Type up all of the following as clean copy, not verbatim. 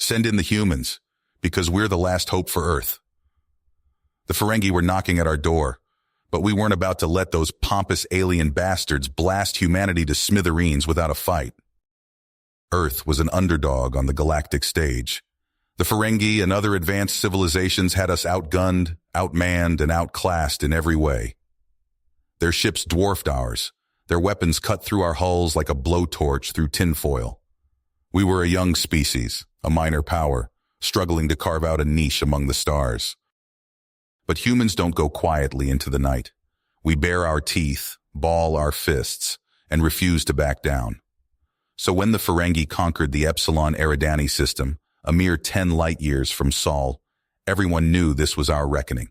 Send in the humans, because we're the last hope for Earth. The Ferengi were knocking at our door, but we weren't about to let those pompous alien bastards blast humanity to smithereens without a fight. Earth was an underdog on the galactic stage. The Ferengi and other advanced civilizations had us outgunned, outmanned, and outclassed in every way. Their ships dwarfed ours. Their weapons cut through our hulls like a blowtorch through tinfoil. We were a young species, a minor power, struggling to carve out a niche among the stars. But humans don't go quietly into the night. We bare our teeth, ball our fists, and refuse to back down. So when the Ferengi conquered the Epsilon Eridani system, a mere 10 light-years from Sol, everyone knew this was our reckoning.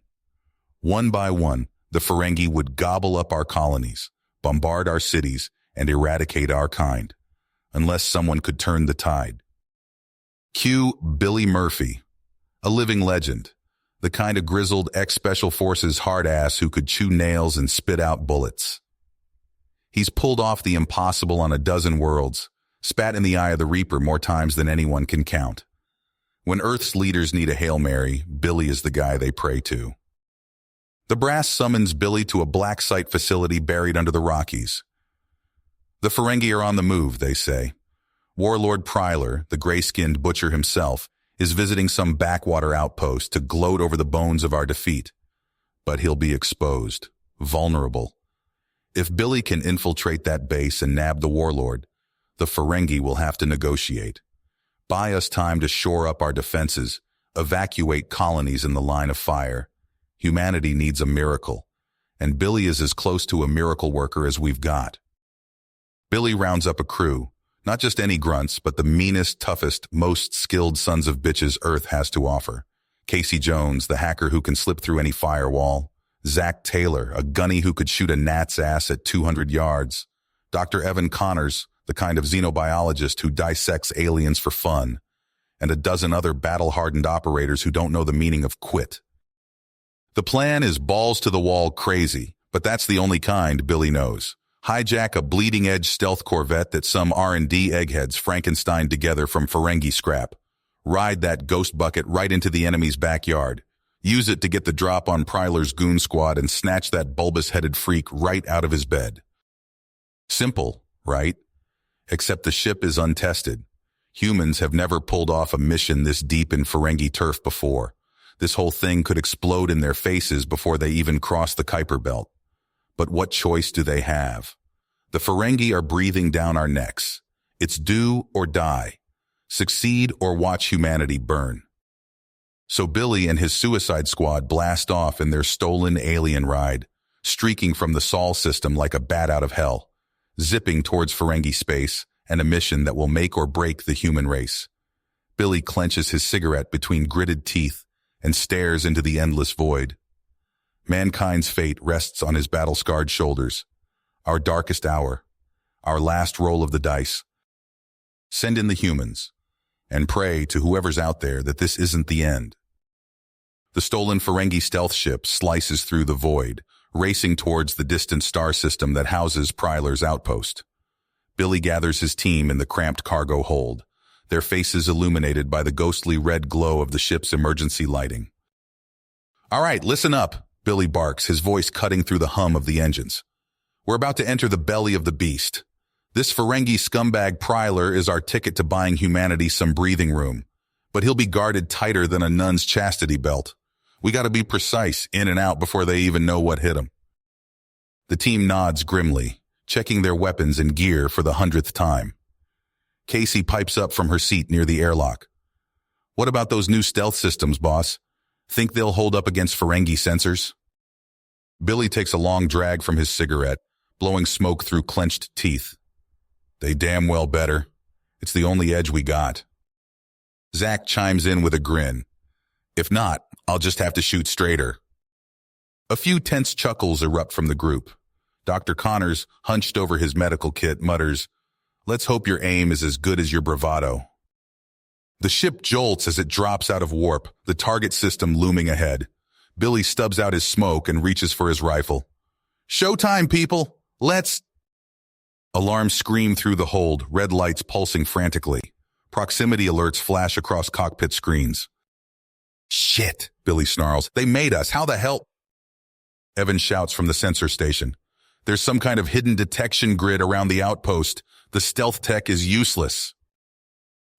One by one, the Ferengi would gobble up our colonies, bombard our cities, and eradicate our kind, unless someone could turn the tide. Cue Billy Murphy, a living legend, the kind of grizzled ex-Special Forces hard-ass who could chew nails and spit out bullets. He's pulled off the impossible on a dozen worlds, spat in the eye of the Reaper more times than anyone can count. When Earth's leaders need a Hail Mary, Billy is the guy they pray to. The brass summons Billy to a black site facility buried under the Rockies. The Ferengi are on the move, they say. Warlord Pryler, the gray-skinned butcher himself, is visiting some backwater outpost to gloat over the bones of our defeat. But he'll be exposed, vulnerable. If Billy can infiltrate that base and nab the warlord, the Ferengi will have to negotiate. Buy us time to shore up our defenses, evacuate colonies in the line of fire. Humanity needs a miracle, and Billy is as close to a miracle worker as we've got. Billy rounds up a crew, not just any grunts, but the meanest, toughest, most skilled sons of bitches Earth has to offer. Casey Jones, the hacker who can slip through any firewall. Zach Taylor, a gunny who could shoot a gnat's ass at 200 yards. Dr. Evan Connors, the kind of xenobiologist who dissects aliens for fun. And a dozen other battle-hardened operators who don't know the meaning of quit. The plan is balls-to-the-wall crazy, but that's the only kind Billy knows. Hijack a bleeding-edge stealth corvette that some R&D eggheads Frankenstein together from Ferengi scrap. Ride that ghost bucket right into the enemy's backyard. Use it to get the drop on Pryler's goon squad and snatch that bulbous-headed freak right out of his bed. Simple, right? Except the ship is untested. Humans have never pulled off a mission this deep in Ferengi turf before. This whole thing could explode in their faces before they even cross the Kuiper Belt. But what choice do they have? The Ferengi are breathing down our necks. It's do or die. Succeed or watch humanity burn. So Billy and his suicide squad blast off in their stolen alien ride, streaking from the Sol system like a bat out of hell, zipping towards Ferengi space and a mission that will make or break the human race. Billy clenches his cigarette between gritted teeth and stares into the endless void. Mankind's fate rests on his battle-scarred shoulders. Our darkest hour, our last roll of the dice. Send in the humans, and pray to whoever's out there that this isn't the end. The stolen Ferengi stealth ship slices through the void, racing towards the distant star system that houses Pryler's outpost. Billy gathers his team in the cramped cargo hold, their faces illuminated by the ghostly red glow of the ship's emergency lighting. "All right, listen up," Billy barks, his voice cutting through the hum of the engines. "We're about to enter the belly of the beast. This Ferengi scumbag Pryler is our ticket to buying humanity some breathing room, but he'll be guarded tighter than a nun's chastity belt. We gotta be precise, in and out, before they even know what hit them." The team nods grimly, checking their weapons and gear for the 100th time. Casey pipes up from her seat near the airlock. "What about those new stealth systems, boss? Think they'll hold up against Ferengi sensors?" Billy takes a long drag from his cigarette, blowing smoke through clenched teeth. "They damn well better. It's the only edge we got." Zach chimes in with a grin. "If not, I'll just have to shoot straighter." A few tense chuckles erupt from the group. Dr. Connors, hunched over his medical kit, mutters, "Let's hope your aim is as good as your bravado." The ship jolts as it drops out of warp, the target system looming ahead. Billy stubs out his smoke and reaches for his rifle. "Showtime, people! Let's—" Alarms scream through the hold, red lights pulsing frantically. Proximity alerts flash across cockpit screens. Shit, Billy snarls. They made us. How the hell? Evan shouts from the sensor station. There's some kind of hidden detection grid around the outpost. The stealth tech is useless.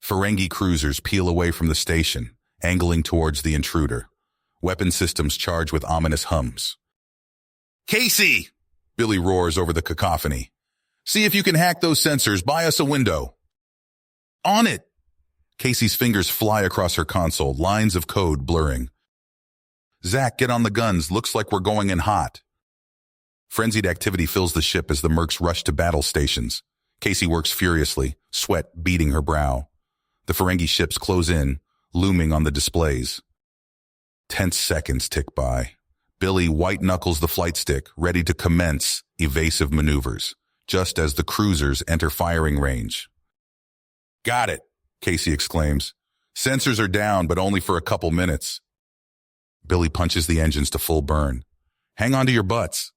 Ferengi cruisers peel away from the station, angling towards the intruder. Weapon systems charge with ominous hums. Casey! Billy roars over the cacophony. See if you can hack those sensors. Buy us a window. On it! Casey's fingers fly across her console, lines of code blurring. Zach, get on the guns. Looks like we're going in hot. Frenzied activity fills the ship as the mercs rush to battle stations. Casey works furiously, sweat beading her brow. The Ferengi ships close in, looming on the displays. Tense seconds tick by. Billy white-knuckles the flight stick, ready to commence evasive maneuvers, just as the cruisers enter firing range. Got it, Casey exclaims. Sensors are down, but only for a couple minutes. Billy punches the engines to full burn. Hang on to your butts.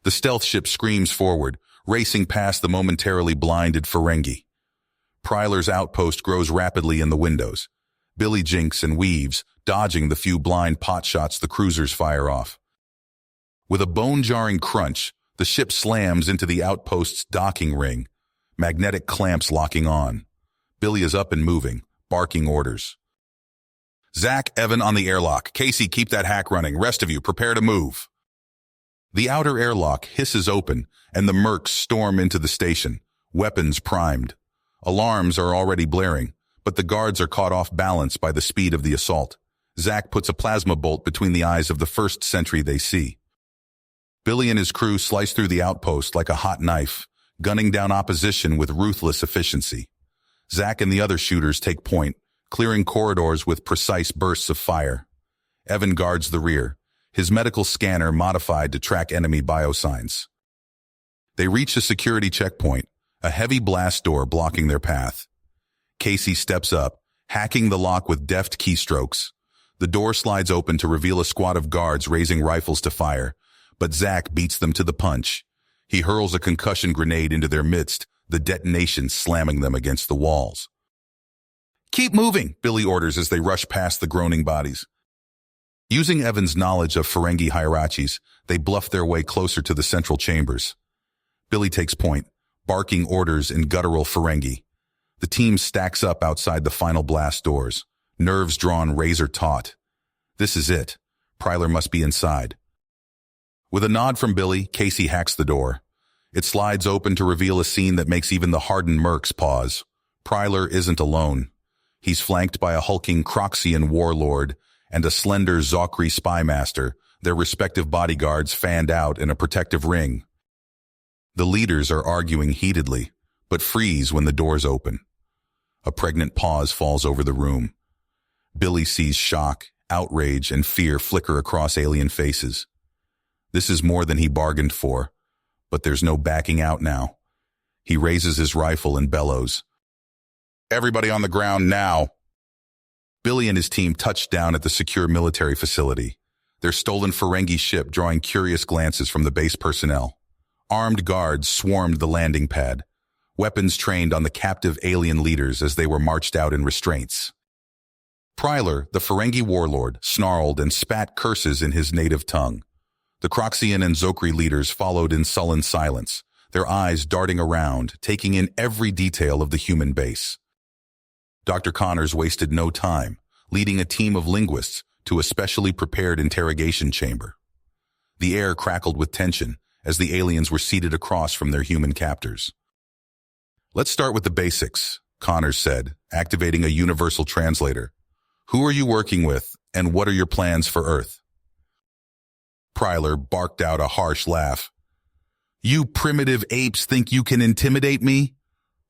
The stealth ship screams forward, racing past the momentarily blinded Ferengi. Pryler's outpost grows rapidly in the windows. Billy jinks and weaves, dodging the few blind pot shots the cruisers fire off. With a bone-jarring crunch, the ship slams into the outpost's docking ring, magnetic clamps locking on. Billy is up and moving, barking orders. Zach, Evan on the airlock. Casey, keep that hack running. Rest of you, prepare to move. The outer airlock hisses open, and the mercs storm into the station, weapons primed. Alarms are already blaring, but the guards are caught off balance by the speed of the assault. Zach puts a plasma bolt between the eyes of the first sentry they see. Billy and his crew slice through the outpost like a hot knife, gunning down opposition with ruthless efficiency. Zach and the other shooters take point, clearing corridors with precise bursts of fire. Evan guards the rear, his medical scanner modified to track enemy biosigns. They reach a security checkpoint, a heavy blast door blocking their path. Casey steps up, hacking the lock with deft keystrokes. The door slides open to reveal a squad of guards raising rifles to fire, but Zach beats them to the punch. He hurls a concussion grenade into their midst, the detonation slamming them against the walls. Keep moving, Billy orders as they rush past the groaning bodies. Using Evan's knowledge of Ferengi hierarchies, they bluff their way closer to the central chambers. Billy takes point, barking orders in guttural Ferengi. The team stacks up outside the final blast doors, nerves drawn razor-taut. This is it. Pryler must be inside. With a nod from Billy, Casey hacks the door. It slides open to reveal a scene that makes even the hardened mercs pause. Pryler isn't alone. He's flanked by a hulking Croxian warlord and a slender Zokri spymaster, their respective bodyguards fanned out in a protective ring. The leaders are arguing heatedly, but freeze when the doors open. A pregnant pause falls over the room. Billy sees shock, outrage, and fear flicker across alien faces. This is more than he bargained for, but there's no backing out now. He raises his rifle and bellows. Everybody on the ground now! Billy and his team touch down at the secure military facility, their stolen Ferengi ship drawing curious glances from the base personnel. Armed guards swarmed the landing pad, weapons trained on the captive alien leaders as they were marched out in restraints. Pryler, the Ferengi warlord, snarled and spat curses in his native tongue. The Croxian and Zokri leaders followed in sullen silence, their eyes darting around, taking in every detail of the human base. Dr. Connors wasted no time, leading a team of linguists to a specially prepared interrogation chamber. The air crackled with tension as the aliens were seated across from their human captors. Let's start with the basics, Connors said, activating a universal translator. Who are you working with, and what are your plans for Earth? Pryler barked out a harsh laugh. You primitive apes think you can intimidate me?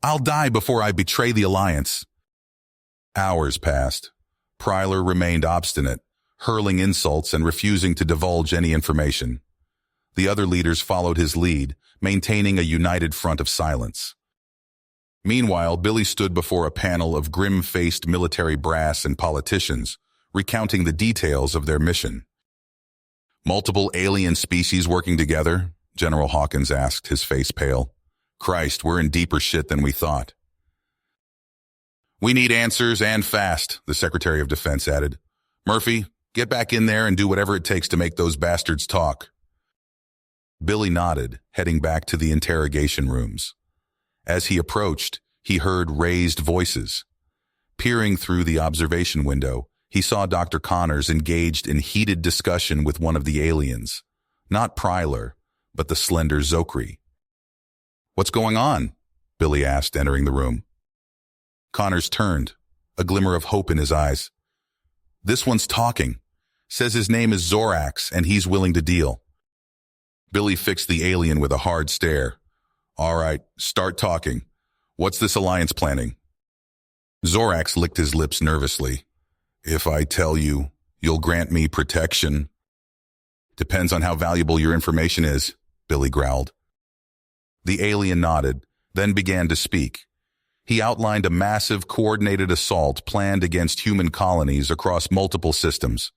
I'll die before I betray the Alliance. Hours passed. Pryler remained obstinate, hurling insults and refusing to divulge any information. The other leaders followed his lead, maintaining a united front of silence. Meanwhile, Billy stood before a panel of grim-faced military brass and politicians, recounting the details of their mission. Multiple alien species working together? General Hawkins asked, his face pale. Christ, we're in deeper shit than we thought. We need answers and fast, the Secretary of Defense added. Murphy, get back in there and do whatever it takes to make those bastards talk. Billy nodded, heading back to the interrogation rooms. As he approached, he heard raised voices. Peering through the observation window, he saw Dr. Connors engaged in heated discussion with one of the aliens. Not Pryler, but the slender Zokri. What's going on? Billy asked, entering the room. Connors turned, a glimmer of hope in his eyes. This one's talking. Says his name is Zorax and he's willing to deal. Billy fixed the alien with a hard stare. All right, start talking. What's this alliance planning? Zorax licked his lips nervously. If I tell you, you'll grant me protection. Depends on how valuable your information is, Billy growled. The alien nodded, then began to speak. He outlined a massive, coordinated assault planned against human colonies across multiple systems.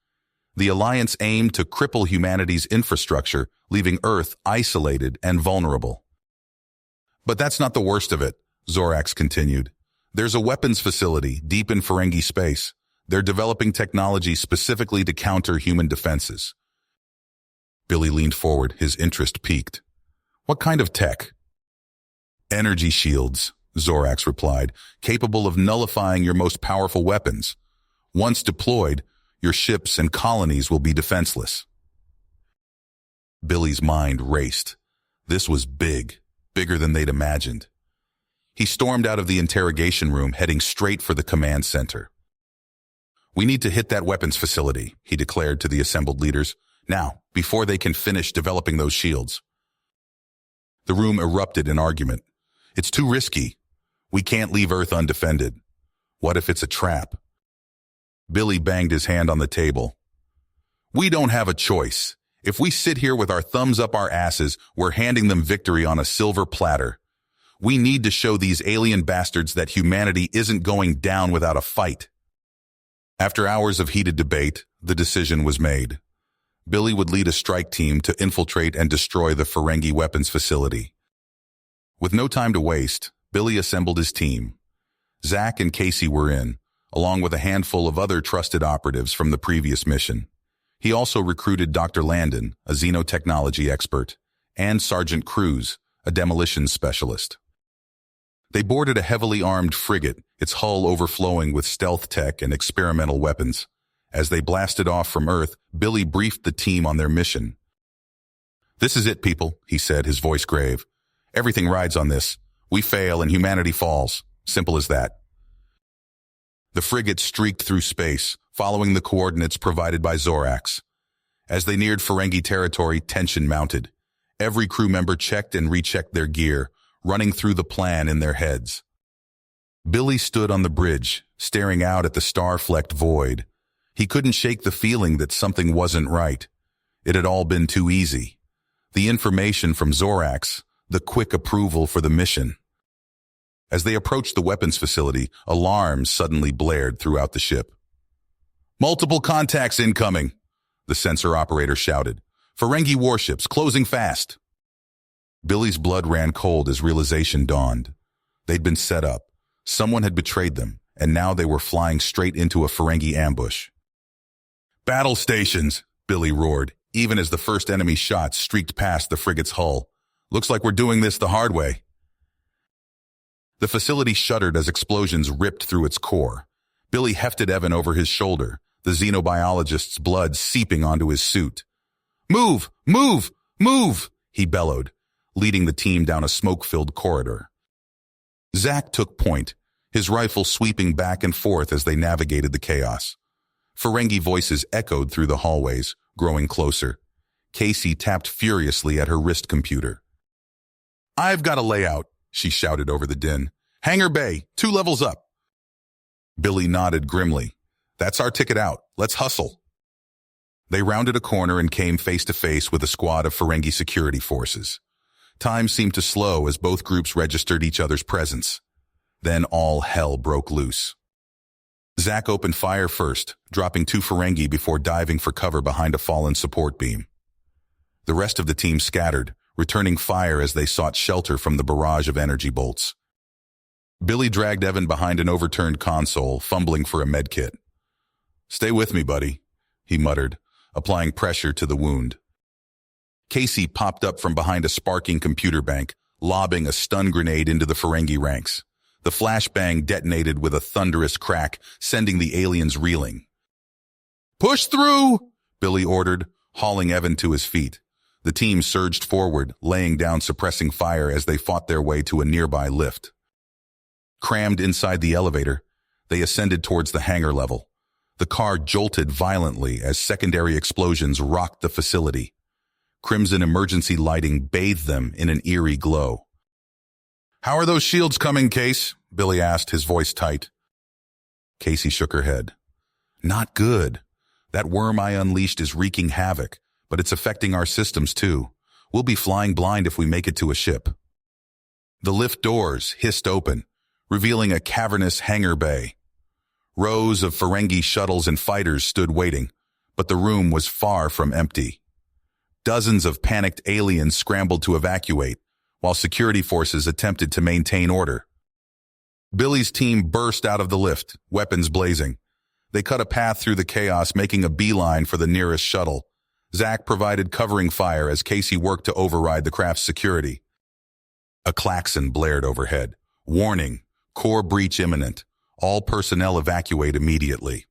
The alliance aimed to cripple humanity's infrastructure, leaving Earth isolated and vulnerable. But that's not the worst of it, Zorax continued. There's a weapons facility deep in Ferengi space. They're developing technology specifically to counter human defenses. Billy leaned forward, his interest piqued. What kind of tech? Energy shields, Zorax replied, capable of nullifying your most powerful weapons. Once deployed, your ships and colonies will be defenseless. Billy's mind raced. This was big, bigger than they'd imagined. He stormed out of the interrogation room, heading straight for the command center. We need to hit that weapons facility, he declared to the assembled leaders. Now, before they can finish developing those shields. The room erupted in argument. It's too risky. We can't leave Earth undefended. What if it's a trap? Billy banged his hand on the table. We don't have a choice. If we sit here with our thumbs up our asses, we're handing them victory on a silver platter. We need to show these alien bastards that humanity isn't going down without a fight. After hours of heated debate, the decision was made. Billy would lead a strike team to infiltrate and destroy the Ferengi weapons facility. With no time to waste, Billy assembled his team. Zach and Casey were in, along with a handful of other trusted operatives from the previous mission. He also recruited Dr. Landon, a xenotechnology expert, and Sergeant Cruz, a demolitions specialist. They boarded a heavily armed frigate, its hull overflowing with stealth tech and experimental weapons. As they blasted off from Earth, Billy briefed the team on their mission. This is it, people, he said, his voice grave. Everything rides on this. We fail and humanity falls. Simple as that. The frigate streaked through space, following the coordinates provided by Zorax. As they neared Ferengi territory, tension mounted. Every crew member checked and rechecked their gear, running through the plan in their heads. Billy stood on the bridge, staring out at the star-flecked void. He couldn't shake the feeling that something wasn't right. It had all been too easy. The information from Zorax, the quick approval for the mission. As they approached the weapons facility, alarms suddenly blared throughout the ship. Multiple contacts incoming, the sensor operator shouted. Ferengi warships closing fast. Billy's blood ran cold as realization dawned. They'd been set up. Someone had betrayed them, and now they were flying straight into a Ferengi ambush. Battle stations, Billy roared, even as the first enemy shots streaked past the frigate's hull. Looks like we're doing this the hard way. The facility shuddered as explosions ripped through its core. Billy hefted Evan over his shoulder, the xenobiologist's blood seeping onto his suit. Move! Move! Move! He bellowed, leading the team down a smoke-filled corridor. Zach took point, his rifle sweeping back and forth as they navigated the chaos. Ferengi voices echoed through the hallways, growing closer. Casey tapped furiously at her wrist computer. I've got a layout, she shouted over the din. Hangar Bay, 2 levels up. Billy nodded grimly. That's our ticket out. Let's hustle. They rounded a corner and came face to face with a squad of Ferengi security forces. Time seemed to slow as both groups registered each other's presence. Then all hell broke loose. Zach opened fire first, dropping 2 Ferengi before diving for cover behind a fallen support beam. The rest of the team scattered, returning fire as they sought shelter from the barrage of energy bolts. Billy dragged Evan behind an overturned console, fumbling for a medkit. "Stay with me, buddy," he muttered, applying pressure to the wound. Casey popped up from behind a sparking computer bank, lobbing a stun grenade into the Ferengi ranks. The flashbang detonated with a thunderous crack, sending the aliens reeling. "Push through!" Billy ordered, hauling Evan to his feet. The team surged forward, laying down suppressing fire as they fought their way to a nearby lift. Crammed inside the elevator, they ascended towards the hangar level. The car jolted violently as secondary explosions rocked the facility. Crimson emergency lighting bathed them in an eerie glow. "How are those shields coming, Case?" Billy asked, his voice tight. Casey shook her head. "Not good. That worm I unleashed is wreaking havoc, but it's affecting our systems too. We'll be flying blind if we make it to a ship." The lift doors hissed open, revealing a cavernous hangar bay. Rows of Ferengi shuttles and fighters stood waiting, but the room was far from empty. Dozens of panicked aliens scrambled to evacuate, while security forces attempted to maintain order. Billy's team burst out of the lift, weapons blazing. They cut a path through the chaos, making a beeline for the nearest shuttle. Zach provided covering fire as Casey worked to override the craft's security. A klaxon blared overhead. "Warning, core breach imminent. All personnel evacuate immediately."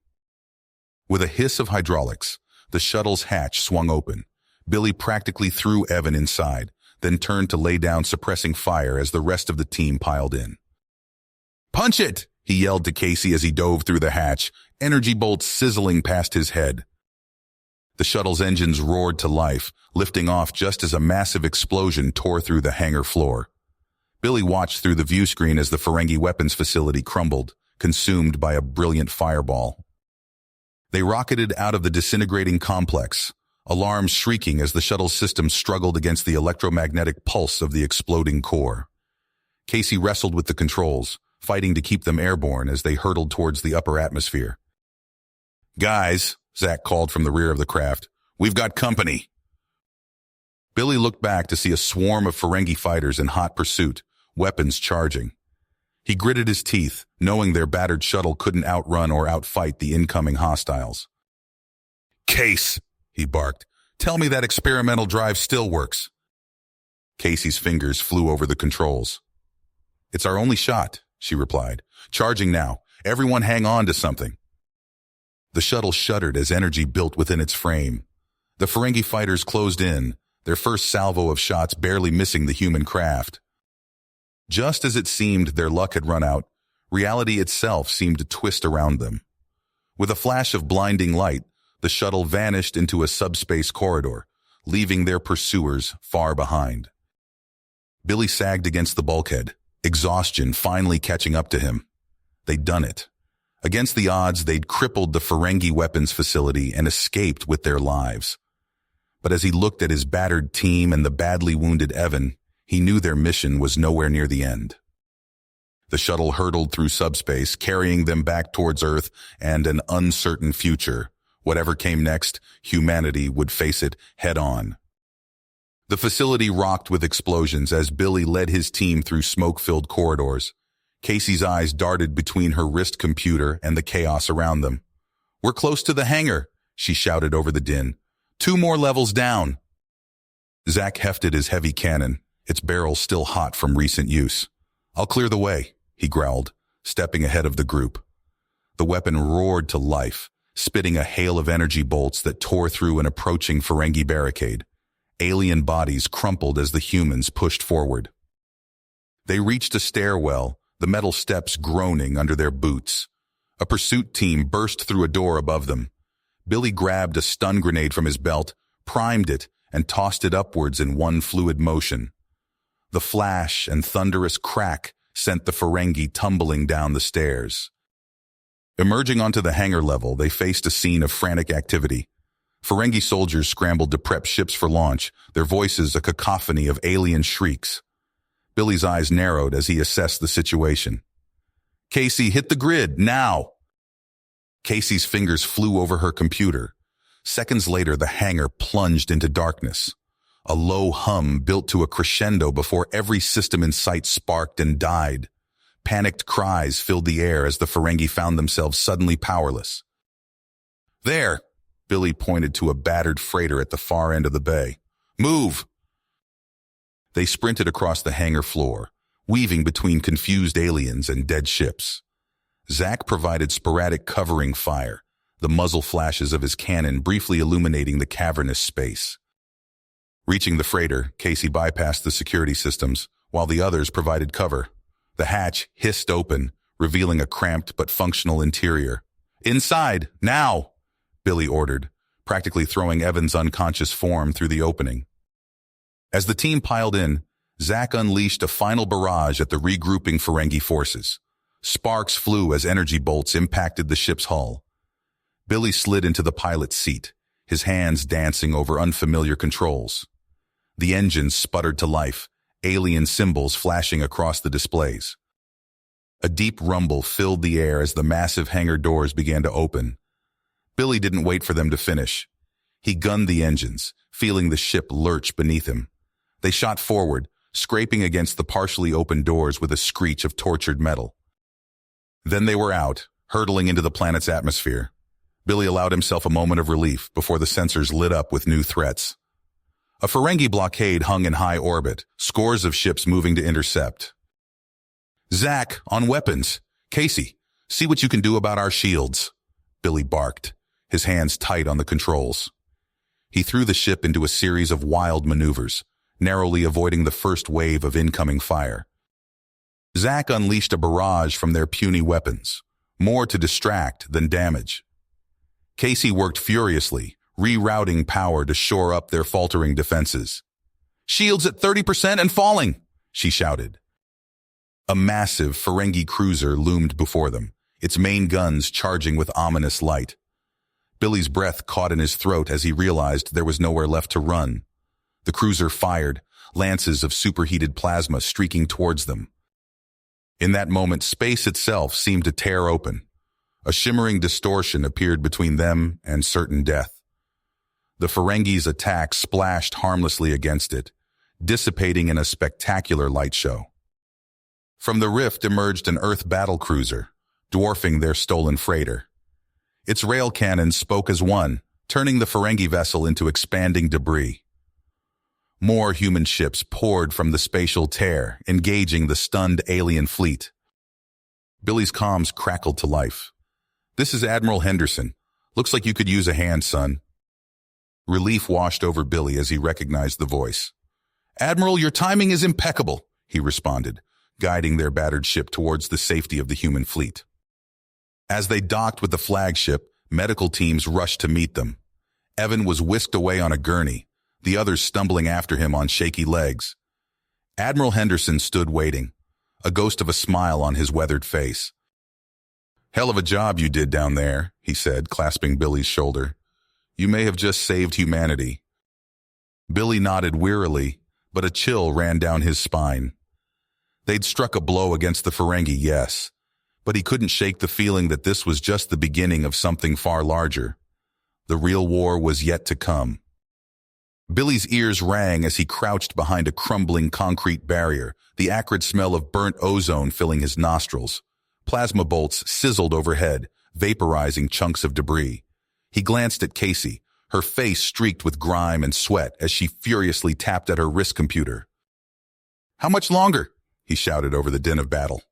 With a hiss of hydraulics, the shuttle's hatch swung open. Billy practically threw Evan inside, then turned to lay down suppressing fire as the rest of the team piled in. "Punch it!" he yelled to Casey as he dove through the hatch, energy bolts sizzling past his head. The shuttle's engines roared to life, lifting off just as a massive explosion tore through the hangar floor. Billy watched through the view screen as the Ferengi weapons facility crumbled, consumed by a brilliant fireball. They rocketed out of the disintegrating complex, alarms shrieking as the shuttle's system struggled against the electromagnetic pulse of the exploding core. Casey wrestled with the controls, fighting to keep them airborne as they hurtled towards the upper atmosphere. "Guys," Zach called from the rear of the craft, "we've got company." Billy looked back to see a swarm of Ferengi fighters in hot pursuit, weapons charging. He gritted his teeth, knowing their battered shuttle couldn't outrun or outfight the incoming hostiles. "Case," he barked, "tell me that experimental drive still works." Casey's fingers flew over the controls. "It's our only shot," she replied. "Charging now. Everyone hang on to something." The shuttle shuddered as energy built within its frame. The Ferengi fighters closed in, their first salvo of shots barely missing the human craft. Just as it seemed their luck had run out, reality itself seemed to twist around them. With a flash of blinding light, the shuttle vanished into a subspace corridor, leaving their pursuers far behind. Billy sagged against the bulkhead, exhaustion finally catching up to him. They'd done it. Against the odds, they'd crippled the Ferengi weapons facility and escaped with their lives. But as he looked at his battered team and the badly wounded Evan, he knew their mission was nowhere near the end. The shuttle hurtled through subspace, carrying them back towards Earth and an uncertain future. Whatever came next, humanity would face it head-on. The facility rocked with explosions as Billy led his team through smoke-filled corridors. Casey's eyes darted between her wrist computer and the chaos around them. "We're close to the hangar," she shouted over the din. "2 more levels down." Zach hefted his heavy cannon, its barrel still hot from recent use. "I'll clear the way," he growled, stepping ahead of the group. The weapon roared to life, spitting a hail of energy bolts that tore through an approaching Ferengi barricade. Alien bodies crumpled as the humans pushed forward. They reached a stairwell, the metal steps groaning under their boots. A pursuit team burst through a door above them. Billy grabbed a stun grenade from his belt, primed it, and tossed it upwards in one fluid motion. The flash and thunderous crack sent the Ferengi tumbling down the stairs. Emerging onto the hangar level, they faced a scene of frantic activity. Ferengi soldiers scrambled to prep ships for launch, their voices a cacophony of alien shrieks. Billy's eyes narrowed as he assessed the situation. "Casey, hit the grid, now!" Casey's fingers flew over her computer. Seconds later, the hangar plunged into darkness. A low hum built to a crescendo before every system in sight sparked and died. Panicked cries filled the air as the Ferengi found themselves suddenly powerless. "There!" Billy pointed to a battered freighter at the far end of the bay. "Move!" They sprinted across the hangar floor, weaving between confused aliens and dead ships. Zack provided sporadic covering fire, the muzzle flashes of his cannon briefly illuminating the cavernous space. Reaching the freighter, Casey bypassed the security systems, while the others provided cover. The hatch hissed open, revealing a cramped but functional interior. "Inside, now!" Billy ordered, practically throwing Evan's unconscious form through the opening. As the team piled in, Zack unleashed a final barrage at the regrouping Ferengi forces. Sparks flew as energy bolts impacted the ship's hull. Billy slid into the pilot's seat, his hands dancing over unfamiliar controls. The engines sputtered to life, alien symbols flashing across the displays. A deep rumble filled the air as the massive hangar doors began to open. Billy didn't wait for them to finish. He gunned the engines, feeling the ship lurch beneath him. They shot forward, scraping against the partially open doors with a screech of tortured metal. Then they were out, hurtling into the planet's atmosphere. Billy allowed himself a moment of relief before the sensors lit up with new threats. A Ferengi blockade hung in high orbit, scores of ships moving to intercept. "Zack, on weapons. Casey, see what you can do about our shields," Billy barked, his hands tight on the controls. He threw the ship into a series of wild maneuvers, narrowly avoiding the first wave of incoming fire. Zack unleashed a barrage from their puny weapons, more to distract than damage. Casey worked furiously, rerouting power to shore up their faltering defenses. "Shields at 30% and falling," she shouted. A massive Ferengi cruiser loomed before them, its main guns charging with ominous light. Billy's breath caught in his throat as he realized there was nowhere left to run. The cruiser fired, lances of superheated plasma streaking towards them. In that moment, space itself seemed to tear open. A shimmering distortion appeared between them and certain death. The Ferengi's attack splashed harmlessly against it, dissipating in a spectacular light show. From the rift emerged an Earth battlecruiser, dwarfing their stolen freighter. Its rail cannons spoke as one, turning the Ferengi vessel into expanding debris. More human ships poured from the spatial tear, engaging the stunned alien fleet. Billy's comms crackled to life. "This is Admiral Henderson. Looks like you could use a hand, son." Relief washed over Billy as he recognized the voice. "Admiral, your timing is impeccable," he responded, guiding their battered ship towards the safety of the human fleet. As they docked with the flagship, medical teams rushed to meet them. Evan was whisked away on a gurney, the others stumbling after him on shaky legs. Admiral Henderson stood waiting, a ghost of a smile on his weathered face. "Hell of a job you did down there," he said, clasping Billy's shoulder. "You may have just saved humanity." Billy nodded wearily, but a chill ran down his spine. They'd struck a blow against the Ferengi, yes, but he couldn't shake the feeling that this was just the beginning of something far larger. The real war was yet to come. Billy's ears rang as he crouched behind a crumbling concrete barrier, the acrid smell of burnt ozone filling his nostrils. Plasma bolts sizzled overhead, vaporizing chunks of debris. He glanced at Casey, her face streaked with grime and sweat as she furiously tapped at her wrist computer. "How much longer?" he shouted over the din of battle.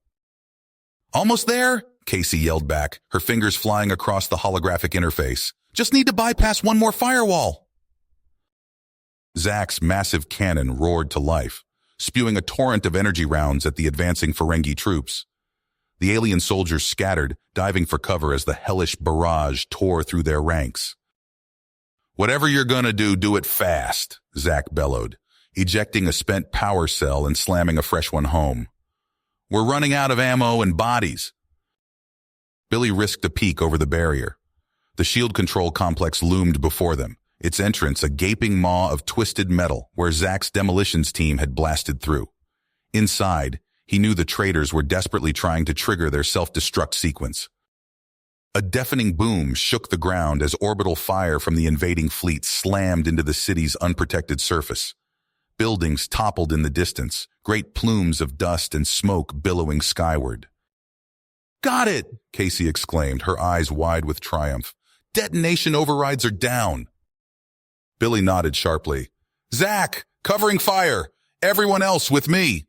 "Almost there," Casey yelled back, her fingers flying across the holographic interface. "Just need to bypass one more firewall." Zack's massive cannon roared to life, spewing a torrent of energy rounds at the advancing Ferengi troops. The alien soldiers scattered, diving for cover as the hellish barrage tore through their ranks. "Whatever you're gonna do, do it fast," Zack bellowed, ejecting a spent power cell and slamming a fresh one home. "We're running out of ammo and bodies." Billy risked a peek over the barrier. The shield control complex loomed before them, its entrance a gaping maw of twisted metal where Zack's demolitions team had blasted through. Inside, he knew the traitors were desperately trying to trigger their self-destruct sequence. A deafening boom shook the ground as orbital fire from the invading fleet slammed into the city's unprotected surface. Buildings toppled in the distance, great plumes of dust and smoke billowing skyward. "Got it!" Casey exclaimed, her eyes wide with triumph. "Detonation overrides are down." Billy nodded sharply. "Zach, covering fire! Everyone else with me!"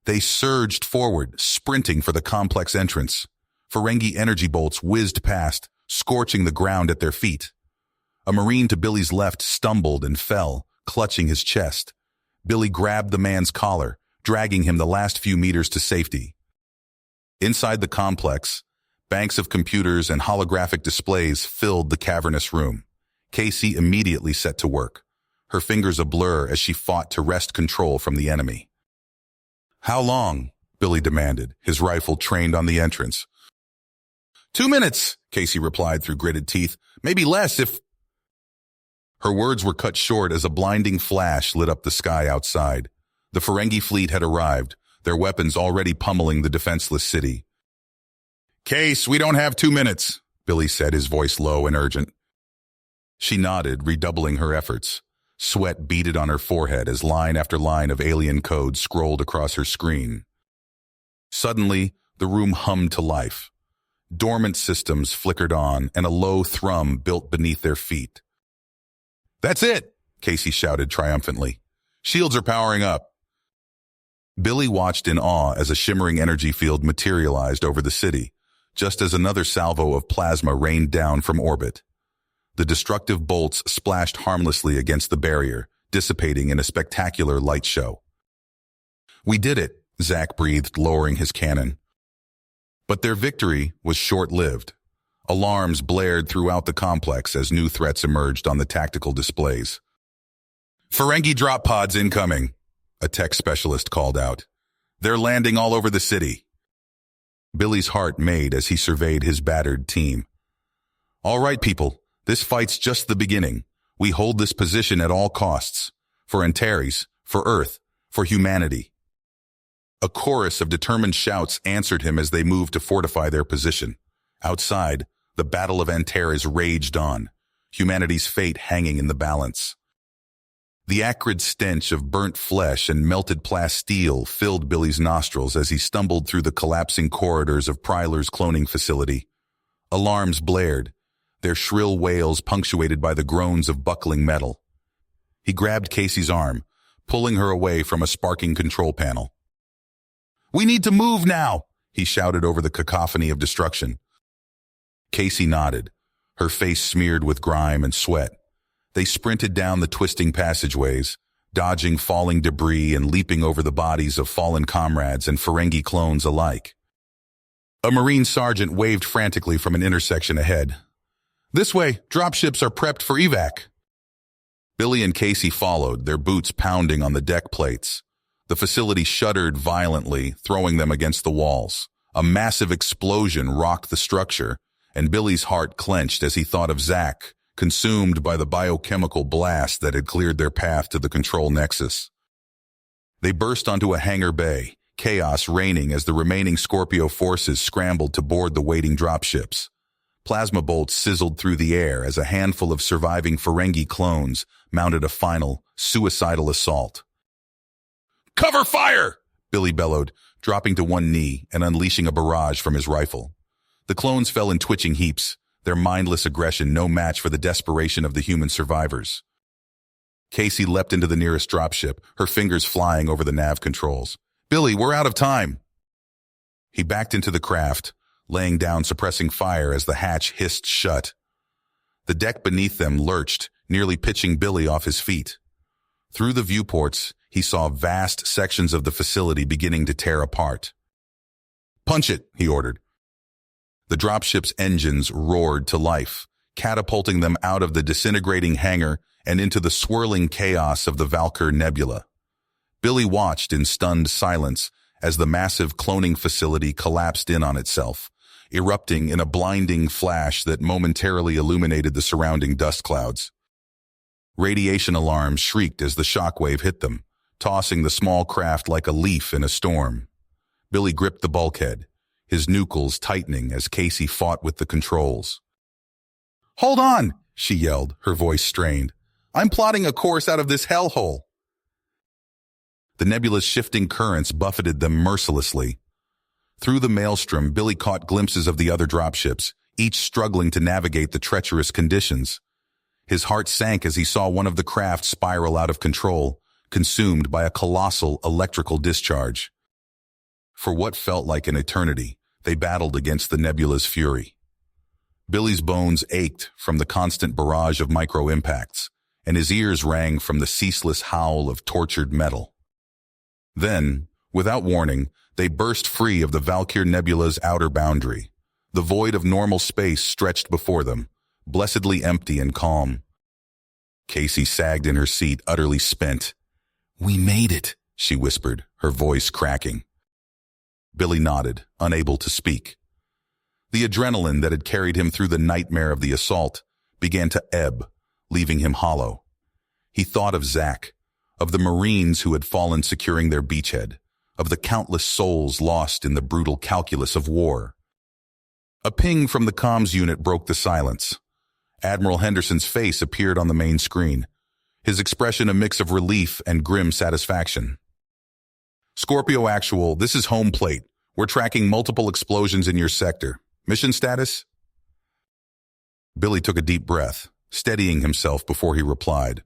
They surged forward, sprinting for the complex entrance. Ferengi energy bolts whizzed past, scorching the ground at their feet. A Marine to Billy's left stumbled and fell, clutching his chest. Billy grabbed the man's collar, dragging him the last few meters to safety. Inside the complex, banks of computers and holographic displays filled the cavernous room. Casey immediately set to work, her fingers a blur as she fought to wrest control from the enemy. "How long?" Billy demanded, his rifle trained on the entrance. 2 minutes, Casey replied through gritted teeth. "Maybe less if—" Her words were cut short as a blinding flash lit up the sky outside. The Ferengi fleet had arrived, their weapons already pummeling the defenseless city. "Case, we don't have 2 minutes, Billy said, his voice low and urgent. She nodded, redoubling her efforts. Sweat beaded on her forehead as line after line of alien code scrolled across her screen. Suddenly, the room hummed to life. Dormant systems flickered on, and a low thrum built beneath their feet. "That's it!" Casey shouted triumphantly. "Shields are powering up." Billy watched in awe as a shimmering energy field materialized over the city, just as another salvo of plasma rained down from orbit. The destructive bolts splashed harmlessly against the barrier, dissipating in a spectacular light show. "We did it," Zach breathed, lowering his cannon. But their victory was short-lived. Alarms blared throughout the complex as new threats emerged on the tactical displays. "Ferengi drop pods incoming," a tech specialist called out. "They're landing all over the city." Billy's heart made as he surveyed his battered team. "All right, people, this fight's just the beginning. We hold this position at all costs. For Antares, for Earth, for humanity." A chorus of determined shouts answered him as they moved to fortify their position. Outside, the Battle of Antares raged on, humanity's fate hanging in the balance. The acrid stench of burnt flesh and melted plasteel filled Billy's nostrils as he stumbled through the collapsing corridors of Pryler's cloning facility. Alarms blared, their shrill wails punctuated by the groans of buckling metal. He grabbed Casey's arm, pulling her away from a sparking control panel. "We need to move now," he shouted over the cacophony of destruction. Casey nodded, her face smeared with grime and sweat. They sprinted down the twisting passageways, dodging falling debris and leaping over the bodies of fallen comrades and Ferengi clones alike. A Marine sergeant waved frantically from an intersection ahead. "This way, dropships are prepped for evac." Billy and Casey followed, their boots pounding on the deck plates. The facility shuddered violently, throwing them against the walls. A massive explosion rocked the structure, and Billy's heart clenched as he thought of Zach, consumed by the biochemical blast that had cleared their path to the control nexus. They burst onto a hangar bay, chaos reigning as the remaining Scorpio forces scrambled to board the waiting dropships. Plasma bolts sizzled through the air as a handful of surviving Ferengi clones mounted a final, suicidal assault. "Cover fire!" Billy bellowed, dropping to one knee and unleashing a barrage from his rifle. The clones fell in twitching heaps, their mindless aggression no match for the desperation of the human survivors. Casey leapt into the nearest dropship, her fingers flying over the nav controls. "Billy, we're out of time." He backed into the craft, laying down suppressing fire as the hatch hissed shut. The deck beneath them lurched, nearly pitching Billy off his feet. Through the viewports, he saw vast sections of the facility beginning to tear apart. "Punch it," he ordered. The dropship's engines roared to life, catapulting them out of the disintegrating hangar and into the swirling chaos of the Valkyr Nebula. Billy watched in stunned silence as the massive cloning facility collapsed in on itself, erupting in a blinding flash that momentarily illuminated the surrounding dust clouds. Radiation alarms shrieked as the shockwave hit them, tossing the small craft like a leaf in a storm. Billy gripped the bulkhead, his nucleus tightening as Casey fought with the controls. "Hold on," she yelled, her voice strained. "I'm plotting a course out of this hellhole." The nebula's shifting currents buffeted them mercilessly. Through the maelstrom, Billy caught glimpses of the other dropships, each struggling to navigate the treacherous conditions. His heart sank as he saw one of the craft spiral out of control, consumed by a colossal electrical discharge. For what felt like an eternity, they battled against the nebula's fury. Billy's bones ached from the constant barrage of micro-impacts, and his ears rang from the ceaseless howl of tortured metal. Then, without warning, they burst free of the Valkyr Nebula's outer boundary. The void of normal space stretched before them, blessedly empty and calm. Casey sagged in her seat, utterly spent. "We made it," she whispered, her voice cracking. Billy nodded, unable to speak. The adrenaline that had carried him through the nightmare of the assault began to ebb, leaving him hollow. He thought of Zach, of the Marines who had fallen securing their beachhead, of the countless souls lost in the brutal calculus of war. A ping from the comms unit broke the silence. Admiral Henderson's face appeared on the main screen, his expression a mix of relief and grim satisfaction. "Scorpio Actual, this is home plate. We're tracking multiple explosions in your sector. Mission status?" Billy took a deep breath, steadying himself before he replied.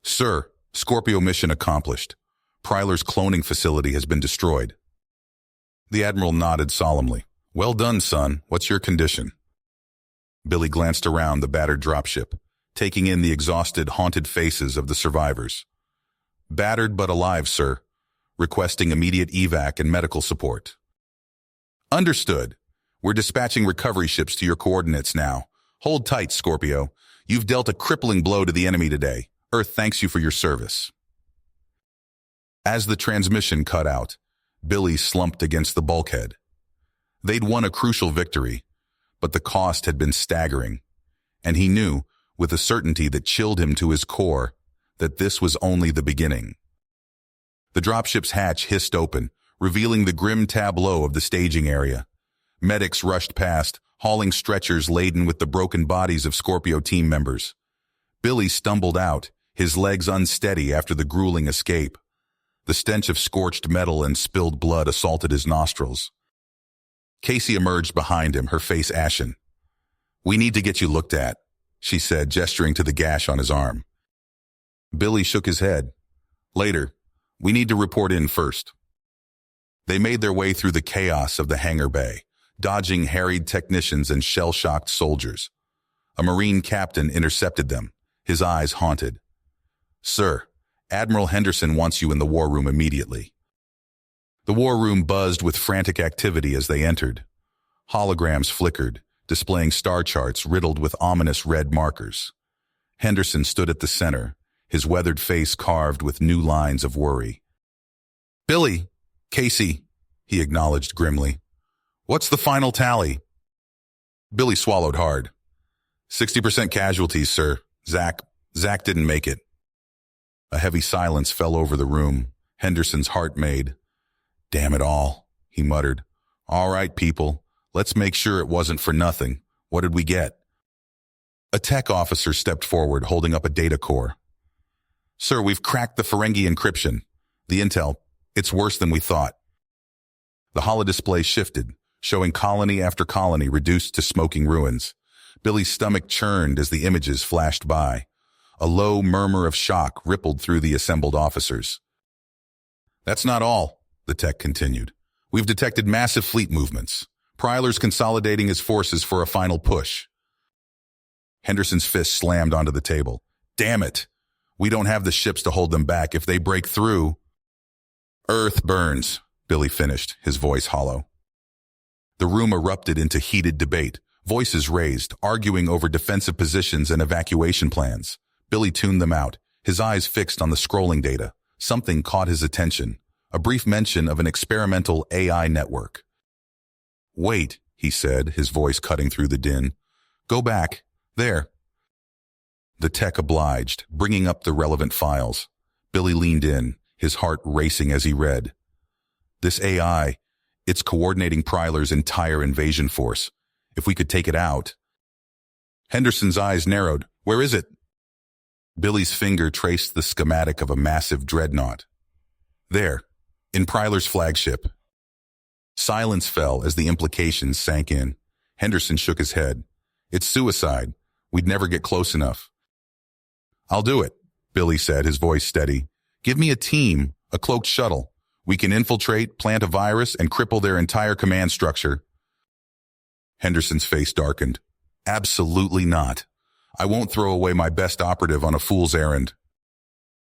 "Sir, Scorpio mission accomplished. Pryler's cloning facility has been destroyed." The Admiral nodded solemnly. "Well done, son. What's your condition?" Billy glanced around the battered dropship, taking in the exhausted, haunted faces of the survivors. "Battered but alive, sir. Requesting immediate evac and medical support." "Understood. We're dispatching recovery ships to your coordinates now. Hold tight, Scorpio. You've dealt a crippling blow to the enemy today. Earth thanks you for your service." As the transmission cut out, Billy slumped against the bulkhead. They'd won a crucial victory, but the cost had been staggering, and he knew, with a certainty that chilled him to his core, that this was only the beginning. The dropship's hatch hissed open, revealing the grim tableau of the staging area. Medics rushed past, hauling stretchers laden with the broken bodies of Scorpio team members. Billy stumbled out, his legs unsteady after the grueling escape. The stench of scorched metal and spilled blood assaulted his nostrils. Casey emerged behind him, her face ashen. "We need to get you looked at," she said, gesturing to the gash on his arm. Billy shook his head. "Later. We need to report in first." They made their way through the chaos of the hangar bay, dodging harried technicians and shell-shocked soldiers. A Marine captain intercepted them, his eyes haunted. "Sir, Admiral Henderson wants you in the war room immediately." The war room buzzed with frantic activity as they entered. Holograms flickered, displaying star charts riddled with ominous red markers. Henderson stood at the center, his weathered face carved with new lines of worry. "Billy, Casey," he acknowledged grimly. "What's the final tally?" Billy swallowed hard. 60% casualties, sir. Zach didn't make it." A heavy silence fell over the room. Henderson's heart made. "Damn it all," he muttered. "All right, people, let's make sure it wasn't for nothing. What did we get?" A tech officer stepped forward, holding up a data core. "Sir, we've cracked the Ferengi encryption. The intel, it's worse than we thought." The holodisplay shifted, showing colony after colony reduced to smoking ruins. Billy's stomach churned as the images flashed by. A low murmur of shock rippled through the assembled officers. "That's not all," the tech continued. "We've detected massive fleet movements. Pryler's consolidating his forces for a final push." Henderson's fist slammed onto the table. "Damn it! We don't have the ships to hold them back. If they break through..." "Earth burns," Billy finished, his voice hollow. The room erupted into heated debate, voices raised, arguing over defensive positions and evacuation plans. Billy tuned them out, his eyes fixed on the scrolling data. Something caught his attention, a brief mention of an experimental AI network. "Wait," he said, his voice cutting through the din. "Go back. There." The tech obliged, bringing up the relevant files. Billy leaned in, his heart racing as he read. "This AI, it's coordinating Pryler's entire invasion force. If we could take it out..." Henderson's eyes narrowed. "Where is it?" Billy's finger traced the schematic of a massive dreadnought. There, in Pryler's flagship. Silence fell as the implications sank in. Henderson shook his head. It's suicide. We'd never get close enough. I'll do it, Billy said, his voice steady. Give me a team, a cloaked shuttle. We can infiltrate, plant a virus, and cripple their entire command structure. Henderson's face darkened. Absolutely not. I won't throw away my best operative on a fool's errand.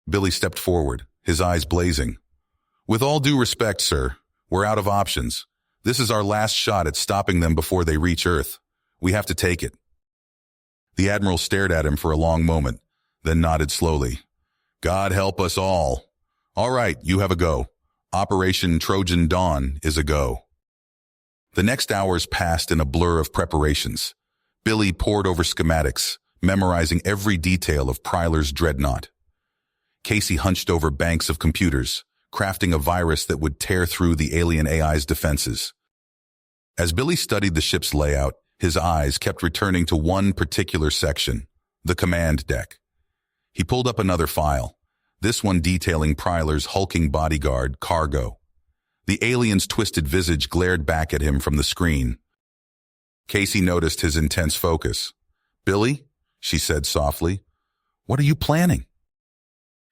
Billy stepped forward, his eyes blazing. With all due respect, sir, we're out of options. This is our last shot at stopping them before they reach Earth. We have to take it. The Admiral stared at him for a long moment, then nodded slowly. God help us all. All right, you have a go. Operation Trojan Dawn is a go. The next hours passed in a blur of preparations. Billy pored over schematics, memorizing every detail of Pryler's dreadnought. Casey hunched over banks of computers, crafting a virus that would tear through the alien AI's defenses. As Billy studied the ship's layout, his eyes kept returning to one particular section, the command deck. He pulled up another file, this one detailing Pryler's hulking bodyguard, Cargo. The alien's twisted visage glared back at him from the screen. Casey noticed his intense focus. Billy, she said softly, what are you planning?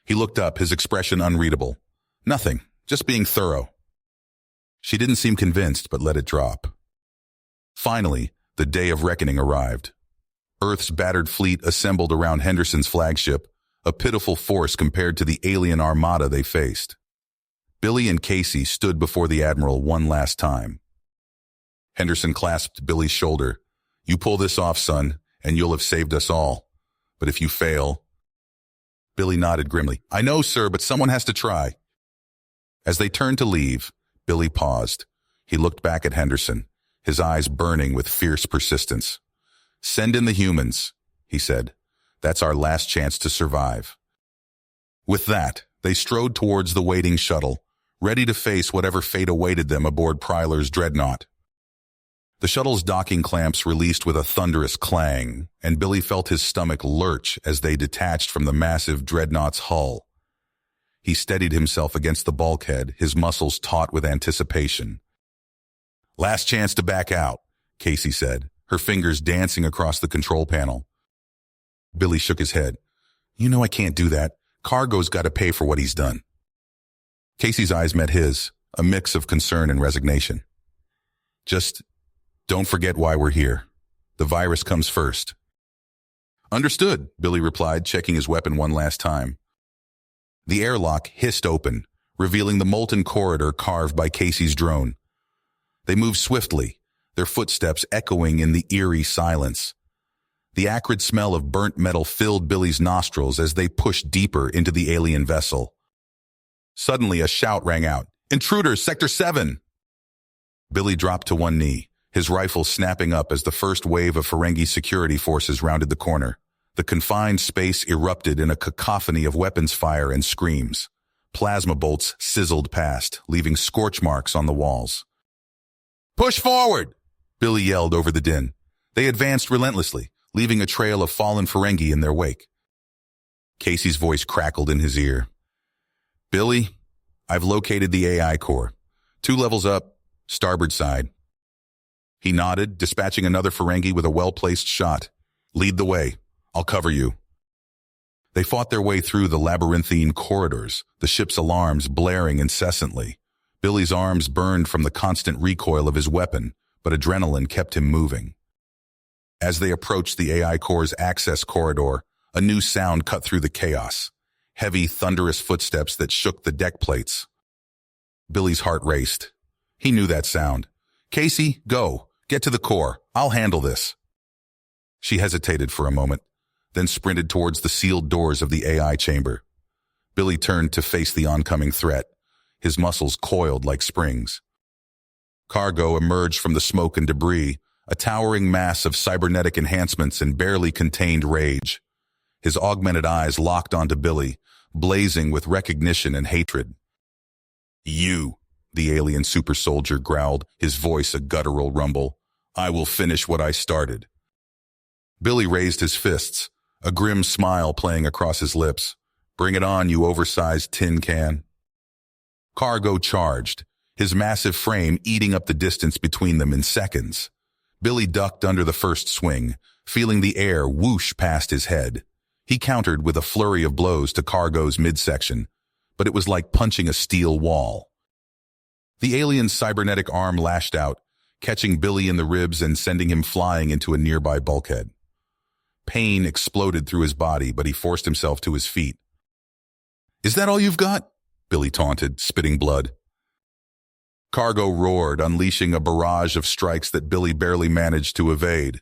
He looked up, his expression unreadable. Nothing, just being thorough. She didn't seem convinced, but let it drop. Finally, the day of reckoning arrived. Earth's battered fleet assembled around Henderson's flagship, a pitiful force compared to the alien armada they faced. Billy and Casey stood before the Admiral one last time. Henderson clasped Billy's shoulder. You pull this off, son, and you'll have saved us all. But if you fail... Billy nodded grimly. I know, sir, but someone has to try. As they turned to leave, Billy paused. He looked back at Henderson, his eyes burning with fierce persistence. Send in the humans, he said. That's our last chance to survive. With that, they strode towards the waiting shuttle, ready to face whatever fate awaited them aboard Pryler's dreadnought. The shuttle's docking clamps released with a thunderous clang, and Billy felt his stomach lurch as they detached from the massive dreadnought's hull. He steadied himself against the bulkhead, his muscles taut with anticipation. Last chance to back out, Casey said, her fingers dancing across the control panel. Billy shook his head. You know I can't do that. Cargo's got to pay for what he's done. Casey's eyes met his, a mix of concern and resignation. Just don't forget why we're here. The virus comes first. Understood, Billy replied, checking his weapon one last time. The airlock hissed open, revealing the molten corridor carved by Casey's drone. They moved swiftly, their footsteps echoing in the eerie silence. The acrid smell of burnt metal filled Billy's nostrils as they pushed deeper into the alien vessel. Suddenly, a shout rang out. Intruders, Sector 7! Billy dropped to one knee, his rifle snapping up as the first wave of Ferengi security forces rounded the corner. The confined space erupted in a cacophony of weapons fire and screams. Plasma bolts sizzled past, leaving scorch marks on the walls. Push forward! Billy yelled over the din. They advanced relentlessly, leaving a trail of fallen Ferengi in their wake. Casey's voice crackled in his ear. Billy, I've located the AI core. 2 levels up, starboard side. He nodded, dispatching another Ferengi with a well-placed shot. Lead the way. I'll cover you. They fought their way through the labyrinthine corridors, the ship's alarms blaring incessantly. Billy's arms burned from the constant recoil of his weapon, but adrenaline kept him moving. As they approached the AI core's access corridor, a new sound cut through the chaos. Heavy, thunderous footsteps that shook the deck plates. Billy's heart raced. He knew that sound. Casey, go. Get to the core. I'll handle this. She hesitated for a moment, then sprinted towards the sealed doors of the AI chamber. Billy turned to face the oncoming threat, his muscles coiled like springs. Cargo emerged from the smoke and debris, a towering mass of cybernetic enhancements and barely contained rage. His augmented eyes locked onto Billy, blazing with recognition and hatred. You, the alien super soldier growled, his voice a guttural rumble. I will finish what I started. Billy raised his fists, a grim smile playing across his lips. Bring it on, you oversized tin can. Cargo charged, his massive frame eating up the distance between them in seconds. Billy ducked under the first swing, feeling the air whoosh past his head. He countered with a flurry of blows to Cargo's midsection, but it was like punching a steel wall. The alien's cybernetic arm lashed out, catching Billy in the ribs and sending him flying into a nearby bulkhead. Pain exploded through his body, but he forced himself to his feet. "Is that all you've got?" Billy taunted, spitting blood. Cargo roared, unleashing a barrage of strikes that Billy barely managed to evade.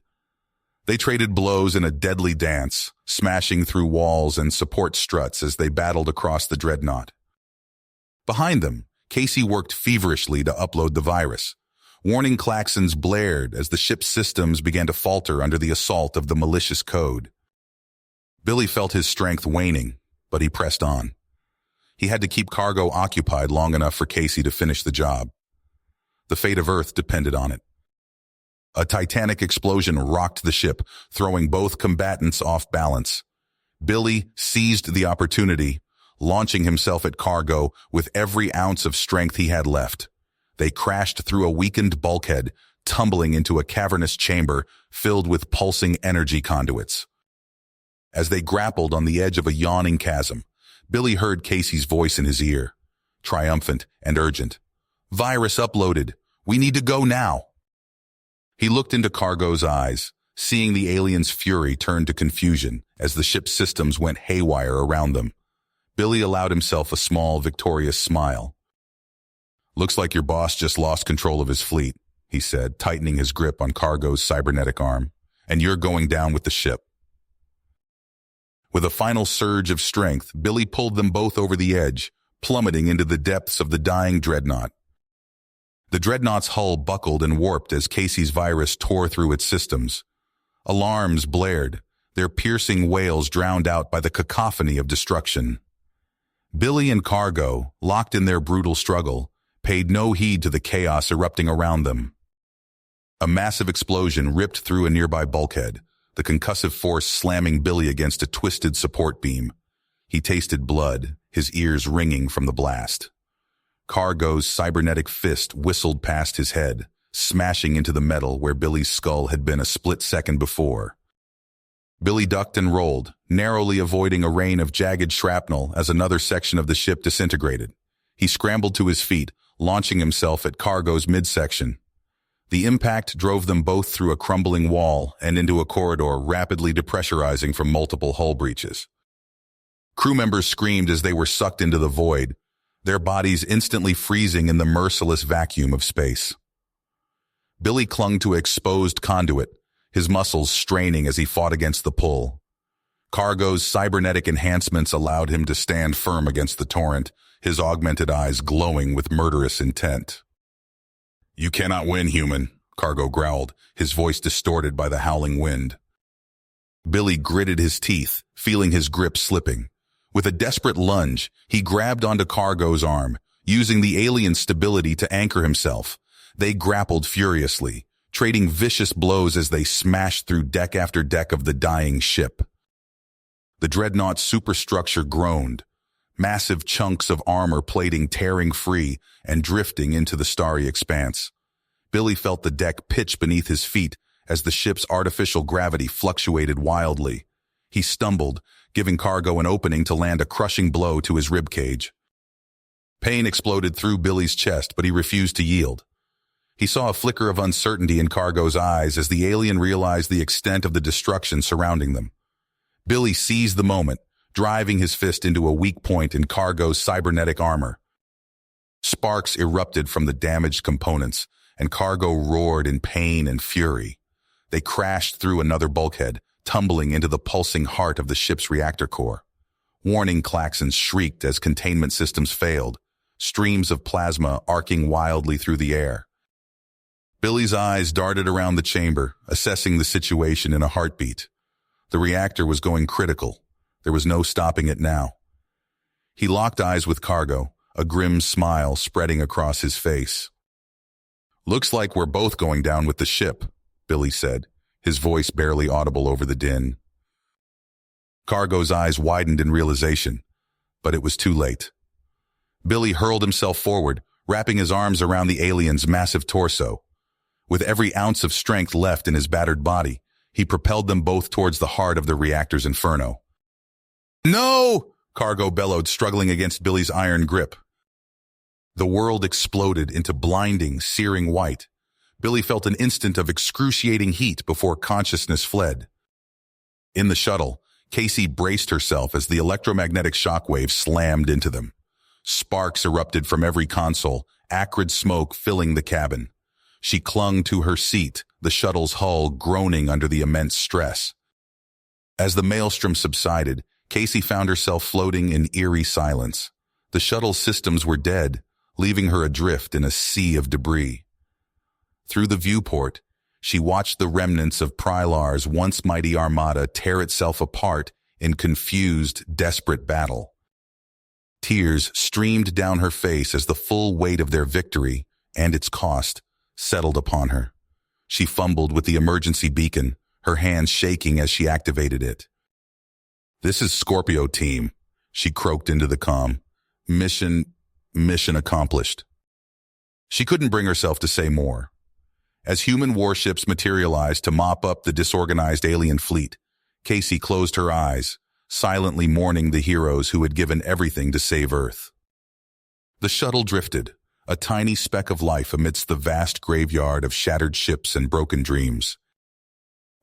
They traded blows in a deadly dance, smashing through walls and support struts as they battled across the dreadnought. Behind them, Casey worked feverishly to upload the virus. Warning klaxons blared as the ship's systems began to falter under the assault of the malicious code. Billy felt his strength waning, but he pressed on. He had to keep Cargo occupied long enough for Casey to finish the job. The fate of Earth depended on it. A titanic explosion rocked the ship, throwing both combatants off balance. Billy seized the opportunity, launching himself at Cargo with every ounce of strength he had left. They crashed through a weakened bulkhead, tumbling into a cavernous chamber filled with pulsing energy conduits. As they grappled on the edge of a yawning chasm, Billy heard Casey's voice in his ear, triumphant and urgent. "Virus uploaded. We need to go now." He looked into Cargo's eyes, seeing the alien's fury turn to confusion as the ship's systems went haywire around them. Billy allowed himself a small, victorious smile. "Looks like your boss just lost control of his fleet," he said, tightening his grip on Cargo's cybernetic arm. "And you're going down with the ship." With a final surge of strength, Billy pulled them both over the edge, plummeting into the depths of the dying dreadnought. The dreadnought's hull buckled and warped as Casey's virus tore through its systems. Alarms blared, their piercing wails drowned out by the cacophony of destruction. Billy and Cargo, locked in their brutal struggle, paid no heed to the chaos erupting around them. A massive explosion ripped through a nearby bulkhead, the concussive force slamming Billy against a twisted support beam. He tasted blood, his ears ringing from the blast. Cargo's cybernetic fist whistled past his head, smashing into the metal where Billy's skull had been a split second before. Billy ducked and rolled, narrowly avoiding a rain of jagged shrapnel as another section of the ship disintegrated. He scrambled to his feet, launching himself at Cargo's midsection. The impact drove them both through a crumbling wall and into a corridor rapidly depressurizing from multiple hull breaches. Crew members screamed as they were sucked into the void, their bodies instantly freezing in the merciless vacuum of space. Billy clung to an exposed conduit, his muscles straining as he fought against the pull. Cargo's cybernetic enhancements allowed him to stand firm against the torrent, his augmented eyes glowing with murderous intent. "You cannot win, human," Cargo growled, his voice distorted by the howling wind. Billy gritted his teeth, feeling his grip slipping. With a desperate lunge, he grabbed onto Cargo's arm, using the alien stability to anchor himself. They grappled furiously, trading vicious blows as they smashed through deck after deck of the dying ship. The dreadnought's superstructure groaned, massive chunks of armor plating tearing free and drifting into the starry expanse. Billy felt the deck pitch beneath his feet as the ship's artificial gravity fluctuated wildly. He stumbled, giving Cargo an opening to land a crushing blow to his ribcage. Pain exploded through Billy's chest, but he refused to yield. He saw a flicker of uncertainty in Cargo's eyes as the alien realized the extent of the destruction surrounding them. Billy seized the moment, driving his fist into a weak point in Cargo's cybernetic armor. Sparks erupted from the damaged components, and Cargo roared in pain and fury. They crashed through another bulkhead, tumbling into the pulsing heart of the ship's reactor core. Warning klaxons shrieked as containment systems failed, streams of plasma arcing wildly through the air. Billy's eyes darted around the chamber, assessing the situation in a heartbeat. The reactor was going critical. There was no stopping it now. He locked eyes with Cargo, a grim smile spreading across his face. "Looks like we're both going down with the ship," Billy said, his voice barely audible over the din. Cargo's eyes widened in realization, but it was too late. Billy hurled himself forward, wrapping his arms around the alien's massive torso. With every ounce of strength left in his battered body, he propelled them both towards the heart of the reactor's inferno. "No!" Cargo bellowed, struggling against Billy's iron grip. The world exploded into blinding, searing white. Billy felt an instant of excruciating heat before consciousness fled. In the shuttle, Casey braced herself as the electromagnetic shockwave slammed into them. Sparks erupted from every console, acrid smoke filling the cabin. She clung to her seat, the shuttle's hull groaning under the immense stress. As the maelstrom subsided, Casey found herself floating in eerie silence. The shuttle's systems were dead, leaving her adrift in a sea of debris. Through the viewport, she watched the remnants of Prylar's once mighty armada tear itself apart in confused, desperate battle. Tears streamed down her face as the full weight of their victory, and its cost, settled upon her. She fumbled with the emergency beacon, her hands shaking as she activated it. "This is Scorpio Team," she croaked into the comm. Mission accomplished." She couldn't bring herself to say more. As human warships materialized to mop up the disorganized alien fleet, Casey closed her eyes, silently mourning the heroes who had given everything to save Earth. The shuttle drifted, a tiny speck of life amidst the vast graveyard of shattered ships and broken dreams.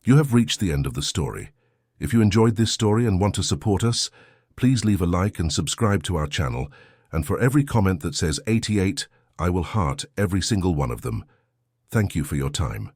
You have reached the end of the story. If you enjoyed this story and want to support us, please leave a like and subscribe to our channel, and for every comment that says 88, I will heart every single one of them. Thank you for your time.